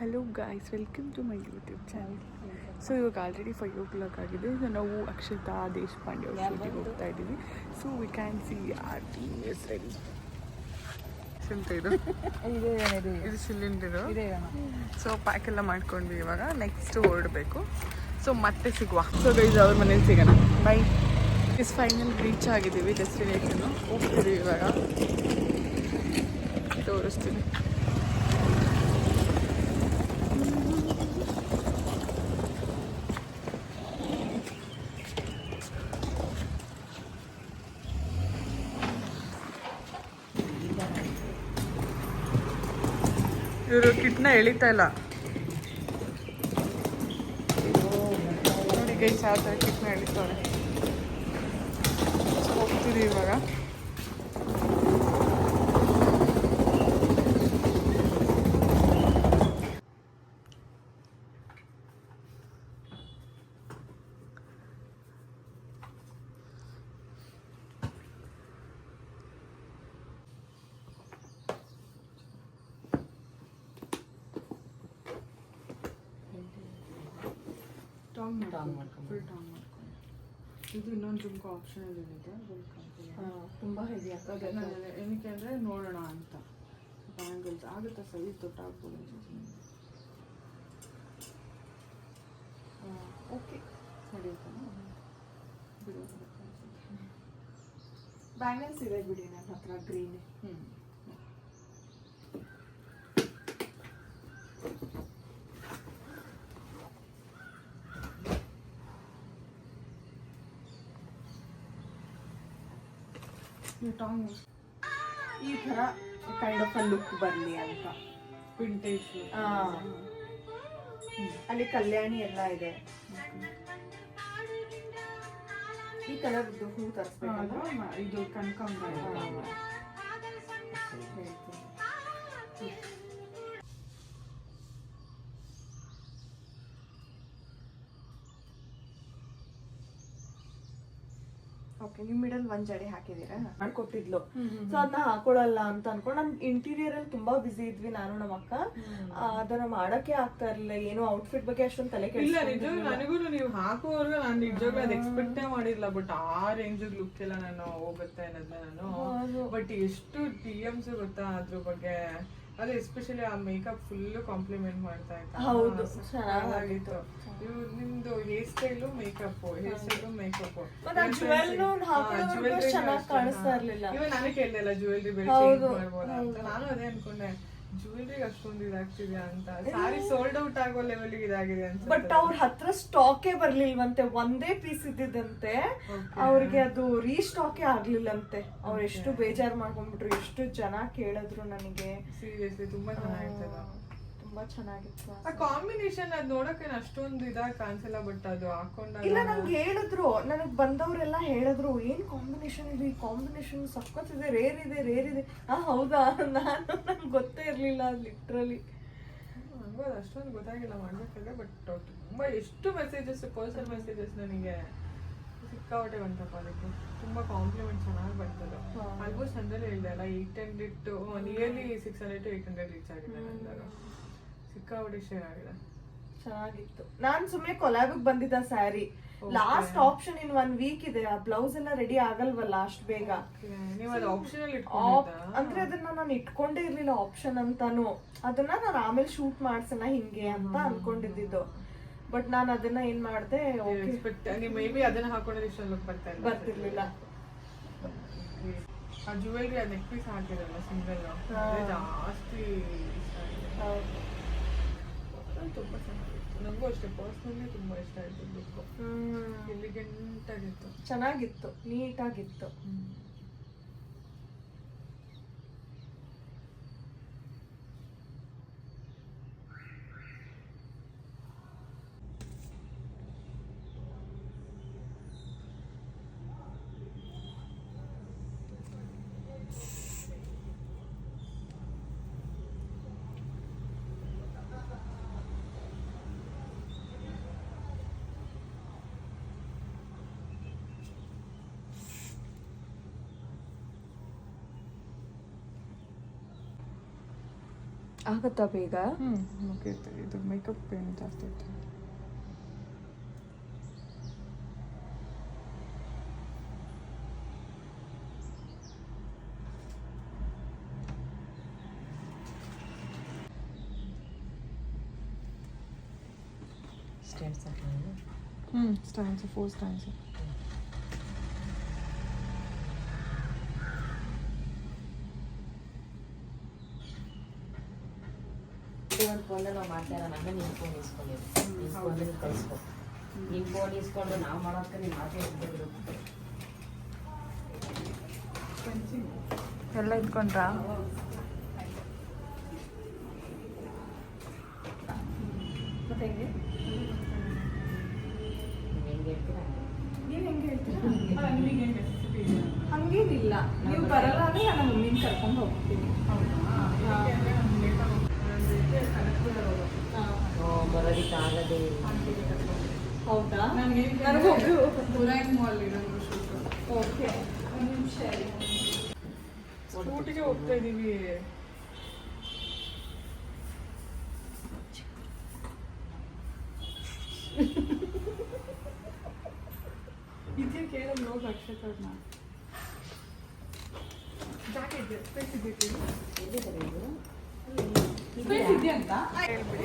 Hello guys, welcome to my YouTube channel. So ಇವಾಗ already 5 o'clock ಆಗಿದೆ. So ನಾವು ಅಕ್ಷತಾ ದೇಶಪಾಂಡೆ ಅವ್ರ ಶೂಟಿಗೆ ಹೋಗ್ತಾ ಇದ್ದೀವಿ. So we can see our team is ready. ಇದು ಸಿಲಿಂಡರು. ಸೊ ಪ್ಯಾಕ್ ಎಲ್ಲ ಮಾಡ್ಕೊಂಡ್ವಿ. ಇವಾಗ ನೆಕ್ಸ್ಟ್ ಹೊರಡಬೇಕು. ಸೊ ಮತ್ತೆ ಸಿಗುವ. ಸೊ ಗೈಸ್ ಅವ್ರ ಮನೇಲಿ ಸಿಗೋಣ. ಬೈ. ಇಸ್ ಫೈನಲ್ ರೀಚ್ ಆಗಿದ್ದೀವಿ ಡೆಸ್ಟಿನೇಷನು. ಹೋಗ್ತೀವಿ ಇವಾಗ, ತೋರಿಸ್ತೀವಿ. ಇವರು ಕಿಟ್ನ ಎಳಿತಾ ಇಲ್ಲ ನೋಡಿ ಗೈಸ್, ಯಾವ ಥರ ಕಿಟ್ನ ಎಳಿತವ್ರೆ. ಹೋಗ್ತೀವಿ ಇವಾಗ. ಇದು ಇನ್ನೊಂದು ಜುಮ್ಕೋ ಆಪ್ಷನಲ್ ಏನಿದೆ, ತುಂಬ ಹೆವಿ ಆಗ್ತದೆ. ಏನಕ್ಕೆ ಅಂದರೆ ನೋಡೋಣ ಅಂತ. ಬ್ಯಾಂಗಲ್ಸ್ ಆಗುತ್ತಾ ಸೈಜ್ ದೊಡ್ಡಾಗ್ಬೋದು. ಓಕೆ, ನಡೆಯುತ್ತಾ ಬಿಡು. ಬ್ಯಾಂಗಲ್ಸ್ ಇದೆ ಬಿಡಿ ನನ್ನ ಹತ್ರ, ಗ್ರೀನ್. ಈ ಥರ ಕೈಂಡ್ ಆಫ್ ಲುಕ್ ಬರಲಿ ಅಂತ ವಿಂಟೇಜ್. ಅಲ್ಲಿ ಕಲ್ಯಾಣಿ ಎಲ್ಲ ಇದೆ. ಈ ಕಲರ್ದು ಹೂ ತರಿಸ್ಬೇಕಂದ್ರೆ ಇದು ಕನಕಾಂಬರ. ಓಕೆ, ನೀವು ಮಿಡಲ್ ಒಂದ್ ಜಡೆ ಹಾಕಿದೀರಾ? ಮಾಡ್ಕೊಟ್ಟಿದ್ಲು. ಸೊ ಅದನ್ನ ಹಾಕೊಳಲ್ಲ ಅಂತ ಅನ್ಕೊಂಡು ನಮ್ ಇಂಟೀರಿಯರ್ ಅಲ್ಲಿ ತುಂಬಾ ಬಿಸಿ ಇದ್ವಿ, ನಾನು ನಮ್ಮ ಅಕ್ಕ. ಅದನ್ನ ಮಾಡಕ್ಕೆ ಆಗ್ತಾ ಇರ್ಲಿಲ್ಲ. ಏನೋ ಔಟ್ಫಿಟ್ ಬಗ್ಗೆ ಅಷ್ಟೊಂದು ತಲೆ ಕೆಡಿಸ್ಕೊಂಡಿಲ್ಲ. ನನಗೂ ನೀವು ಹಾಕುವವರೆಗೂ ನಾನು ನಿಜವಾಗ್ಲೂ ಅದು ಎಕ್ಸ್ಪೆಕ್ಟೇ ಮಾಡಿಲ್ಲ. ಬಟ್ ಆ ರೇಂಜ್ ಲುಕ್ ಎಲ್ಲ ನಾನು ಹೋಗುತ್ತೆ ಅನ್ನೋದನ್ನ ನಾನು. ಬಟ್ ಎಷ್ಟು DMs ಗೊತ್ತಾ ಅದ್ರ ಬಗ್ಗೆ. ಅದೇ ಎಸ್ಪೆಷಲಿ ಆ ಮೇಕಪ್ ಫುಲ್ ಕಾಂಪ್ಲಿಮೆಂಟ್ ಮಾಡ್ತಾ ಇತ್ತು. ಹೌದು, ಚೆನ್ನಾಗಿತ್ತು. ನಿಮ್ದು hair style makeup, hair style makeup, ಚೆನ್ನಾಗಿ ಕಾಣಿಸ್ತಾ ಇರ್ಲಿಲ್ಲ. ಇವಾಗ ನಾನೇ ಕೇಳಿದೆ ಜ್ಯುವೆಲ್ರಿ ಬೇರೆ ಚೇಂಜ್ ಮಾಡ್ಬೋದಾ ಅಂತ. ನಾನು ಅದೇ ಅನ್ಕೊಂಡೆ, ಜ್ಯುವೆಲ್ರಿಗೆ ಅಷ್ಟೊಂದು ಇದಾಗ್ತಿದ್ಯಾ ಅಂತ. ಸಾರಿ ಸೋಲ್ಡ್ ಔಟ್ ಆಗೋ ಲೆವೆಲ್ ಇದಾಗಿದೆ ಅಂತ. ಬಟ್ ಅವ್ರ ಹತ್ರ ಸ್ಟಾಕೇ ಬರ್ಲಿಲ್ವಂತೆ, ಒಂದೇ ಪೀಸ್ ಇದ್ದಿದ್ದಂತೆ. ಅವ್ರಿಗೆ ಅದು ರೀಸ್ಟಾಕೇ ಆಗ್ಲಿಲ್ಲಂತೆ. ಅವ್ರು ಎಷ್ಟು ಬೇಜಾರ್ ಮಾಡ್ಕೊಂಡ್ಬಿಟ್ರು, ಎಷ್ಟು ಜನ ಕೇಳಿದ್ರು ನನಗೆ. ಸೀರಿಯಸ್ಲಿ ತುಂಬಾ ಚೆನ್ನಾಗಿತ್ತು. ತುಂಬಾ ಚೆನ್ನಾಗಿತ್ತು ಆ ಕಾಂಬಿನೇಷನ್. ಅದ್ ನೋಡಕ್ಕೆ ಅಷ್ಟೊಂದು ಇದಾಗಿ ಕಾಣಿಸಲ್ಲ, ಬಟ್ ಅದು ಹಾಕೊಂಡಾಗ ಇಲ್ಲ. ನಂಗೆ ಹೇಳಿದ್ರು, ನನಗ್ ಬಂದವ್ರೆಲ್ಲ ಹೇಳಿದ್ರು, ಏನ್ ಕಾಂಬಿನೇಷನ್ ಇದು, ಈ ಕಾಂಬಿನೇಷನ್ ಸಖತ್ತಿದೆ, ರೇರ್ ಇದೆ. ಹೌದಾ? ನಂಗೆ ಗೊತ್ತೇ ಇರ್ಲಿಲ್ಲ ಲಿಟ್ರಲಿ. ನಂಗೂ ಅದು ಅಷ್ಟೊಂದು ಗೊತ್ತಾಗಿಲ್ಲ ಮಾಡ್ಬೇಕಾದ್ರೆ. ಬಟ್ ತುಂಬಾ ಎಷ್ಟು ಮೆಸೇಜಸ್, ಪರ್ಸನಲ್ ಮೆಸೇಜಸ್ ನನಗೆ ಸಿಕ್ಕಾಪಟ್ಟೆ ಬಂತಪ್ಪ. ಅದಕ್ಕೆ ತುಂಬಾ ಕಾಂಪ್ಲಿಮೆಂಟ್ ಚೆನ್ನಾಗಿ ಬರ್ತದೆ. ಆಲ್ಮೋಸ್ಟ್ ಅಂದ್ರೆ ಹೇಳಿದೆ ಅಲ್ಲ, 800 to ನಿಯರ್ಲಿ 600 to 800 ರೀಚ್ ಆಗಿದೆ ನಂದಾಗ. ಸಿಕ್ಕಾಪಟ್ಟೆ ಶೇರ್ ಆಗಿದೆ. ಚೆನ್ನಾಗಿತ್ತು. ನಾನ್ ಸುಮ್ನೆ ಕೊಲಾಬಿಗೆ ಬಂದಿದ್ದ sari. Last option in 1 week ಇದೆ. ಆ ಬ್ಲೌಸ್ ಎಲ್ಲ ರೆಡಿ ಆಗಲ್ವಲ್ಲ ಅಷ್ಟು ಬೇಗ. ಅಂದ್ರೆ ಅದನ್ನ ನಾನು ಇಟ್ಕೊಂಡೇ ಇರ್ಲಿಲ್ಲ ಆಪ್ಷನ್ ಅಂತಾನು. ಅದನ್ನ ನಾನು ಆಮೇಲೆ ಶೂಟ್ ಮಾಡ್ಸೋಣ ಹಿಂಗೆ ಅಂತ ಅನ್ಕೊಂಡಿದ್ದು. ಬಟ್ ನಾನು ಅದನ್ನ ಏನ್ ಮಾಡ್ದೆ, ಅದನ್ನ ಹಾಕೊಂಡ್ರೆ ಇಷ್ಟ ಲುಕ್ ಬರ್ತಿರ್ಲಿಲ್ಲ. ಆ ಜ್ಯುವೆಲ್ರಿ ಆ ನೆಕ್ ಪೀಸ್ ಹಾಕಿರಲ್ಲ ಸಿಂಗಲ್, ಜಾಸ್ತಿ ತುಂಬಾ ಚೆನ್ನಾಗಿತ್ತು. ನನಗೂ ಅಷ್ಟೇ ಪರ್ಸ್ನಲಿ ತುಂಬಾ ಇಷ್ಟ ಆಯ್ತು ಲುಕ್. ಎಲಿಗೆಂಟ್ ಚೆನ್ನಾಗಿತ್ತು, ನೀಟಾಗಿತ್ತು. ಆಗತ್ತಾ ಬೇಗ? ಮುಗಿಯುತ್ತೆ. ಇದು ಮೇಕಪ್ ಏನು ಜಾಸ್ತಿ ಇತ್ತು. Stands stands 4 stands. ಒಂದು ಫೋನಲ್ಲಿ ನಾವು ಮಾಡ್ತಾ ಇರೋ ನನ್ನ ನಿನ್ನ ಫೋನ್ ಇಸ್ಕೊಂಡಿದ್ದು ನಿನ್ನ ಫೋನಲ್ಲಿ ಕಳಿಸ್ಕೊ. ನಿನ್ನ ಫೋನ್ ಇಸ್ಕೊಂಡು ನಾವು ಮಾಡೋಕ್ಕೆ ನೀನು ಮಾತಾಡ್ತಿದ್ರು ಎಲ್ಲ ಇಟ್ಕೊಂಡ್ರಾ? ಮತ್ತೆ ಹೆಂಗೆ ಹೆಂಗೆ ಹೇಳ್ತೀರಾ ನೀವು ಹೆಂಗೆ ಹೇಳ್ತೀರಾ? ನಿಮಗೇನು ರೆಸಿಪಿ ಇದೆಯಾ? ಹಂಗೇನಿಲ್ಲ, ನೀವು ಬರಲ್ಲ ಅಂದ್ರೆ ನಾನು ಮಮ್ಮಿನ ಕರ್ಕೊಂಡು ಹೋಗ್ತೀನಿ. ಬರೋದಕ್ಕೆ ಆಗದೇ ಇಲ್ಲ. ಹೌದಾ? ನನಗೆ ಪುರಾಯಿನ್ ಮಾಲ್ ಇರೋದು ಶೂಟು. ಓಕೆ, ಒಂದು ನಿಮಿಷ. ಶೂಟಿಗೆ ಹೋಗ್ತಾ ಇದೀವಿ. ಇದೆಯಾ ಕೇಳೋದು ಹೋಗಿ ಅಕ್ಷತವ್ರನ್ನ. ಜಾಗ ಇದೆ, ಸ್ಪೇಸ್ ಇದೆಯಾ? ಎಲ್ಲಿದ್ದಾರೆ ಇದು? ಸ್ಪೇಸ್ ಇದೆಯಾ ಅಂತ ಹೇಳ್ಬಿಡಿ.